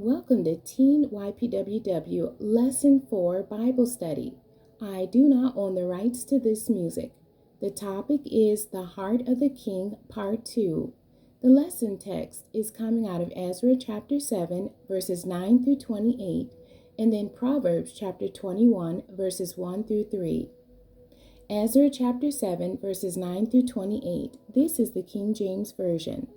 Welcome to Teen ypww Lesson 4 Bible Study. I do not own the rights to this music. The topic is The Heart of the King, Part 2. The lesson text is coming out of Ezra chapter 7, verses 9 through 28, and then Proverbs chapter 21, verses 1 through 3. Ezra chapter 7, verses 9 through 28. This is the King James Version.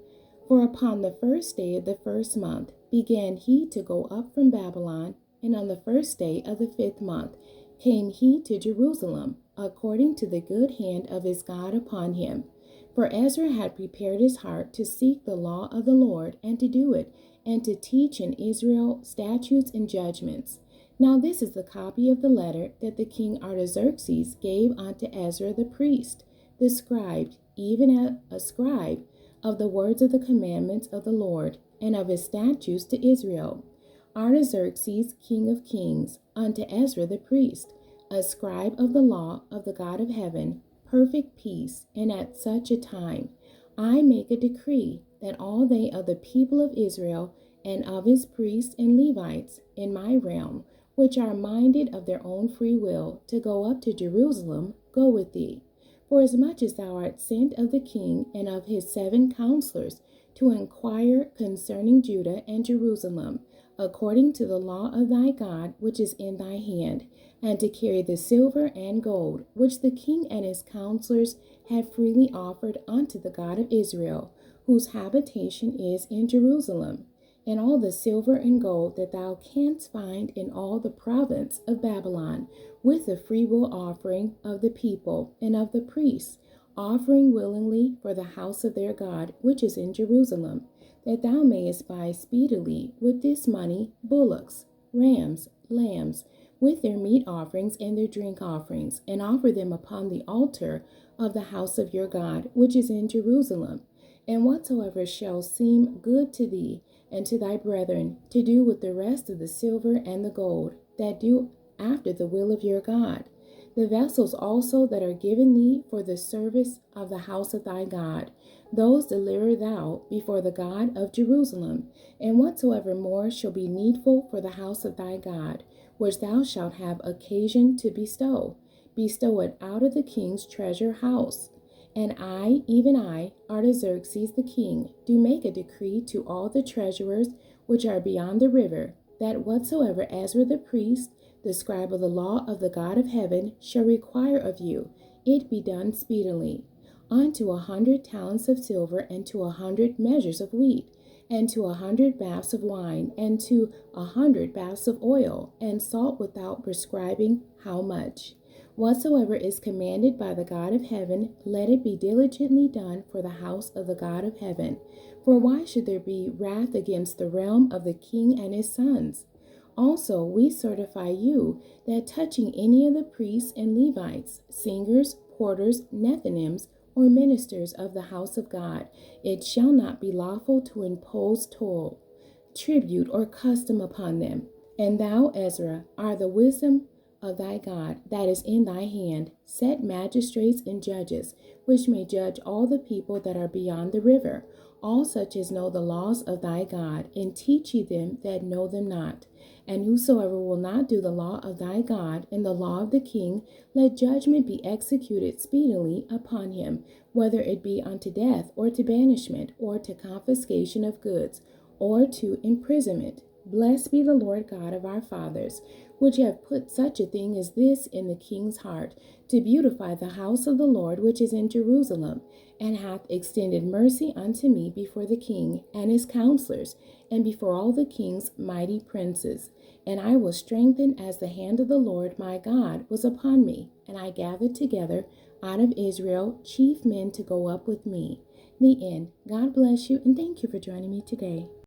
For upon the first day of the first month began he to go up from Babylon, and on the first day of the 5th month came he to Jerusalem, according to the good hand of his God upon him. For Ezra had prepared his heart to seek the law of the Lord, and to do it, and to teach in Israel statutes and judgments. Now this is the copy of the letter that the king Artaxerxes gave unto Ezra the priest, the scribe, even a scribe, of the words of the commandments of the Lord, and of his statutes to Israel. Artaxerxes, king of kings, unto Ezra the priest, a scribe of the law of the God of heaven, perfect peace, and at such a time I make a decree that all they of the people of Israel, and of his priests and Levites in my realm, which are minded of their own free will to go up to Jerusalem, go with thee. Forasmuch as thou art sent of the king and of his 7 counselors to inquire concerning Judah and Jerusalem, according to the law of thy God which is in thy hand, and to carry the silver and gold which the king and his counselors have freely offered unto the God of Israel, whose habitation is in Jerusalem, and all the silver and gold that thou canst find in all the province of Babylon, with the freewill offering of the people and of the priests, offering willingly for the house of their God which is in Jerusalem, that thou mayest buy speedily with this money bullocks, rams, lambs, with their meat offerings and their drink offerings, and offer them upon the altar of the house of your God which is in Jerusalem. And whatsoever shall seem good to thee and to thy brethren, to do with the rest of the silver and the gold, that do after the will of your God. The vessels also that are given thee for the service of the house of thy God, those deliver thou before the God of Jerusalem. And whatsoever more shall be needful for the house of thy God, which thou shalt have occasion to bestow, bestow it out of the king's treasure house. And I, even I, Artaxerxes the king, do make a decree to all the treasurers which are beyond the river, that whatsoever Ezra the priest, the scribe of the law of the God of heaven, shall require of you, it be done speedily. Unto 100 talents of silver, and to 100 measures of wheat, and to 100 baths of wine, and to 100 baths of oil, and salt without prescribing how much. Whatsoever is commanded by the God of heaven, let it be diligently done for the house of the God of heaven. For why should there be wrath against the realm of the king and his sons? Also we certify you, that touching any of the priests and Levites, singers, porters, Nethinims, or ministers of the house of God, it shall not be lawful to impose toll, tribute, or custom upon them. And thou, Ezra, art the wisdom of thy God that is in thy hand. Set magistrates and judges, which may judge all the people that are beyond the river, all such as know the laws of thy God, and teach ye them that know them not. And whosoever will not do the law of thy God and the law of the king, let judgment be executed speedily upon him, whether it be unto death, or to banishment, or to confiscation of goods, or to imprisonment. Blessed be the Lord God of our fathers, which have put such a thing as this in the king's heart, to beautify the house of the Lord which is in Jerusalem, and hath extended mercy unto me before the king and his counselors, and before all the king's mighty princes. And I was strengthened as the hand of the Lord my God was upon me, and I gathered together out of Israel chief men to go up with me. The end. God bless you, and thank you for joining me today.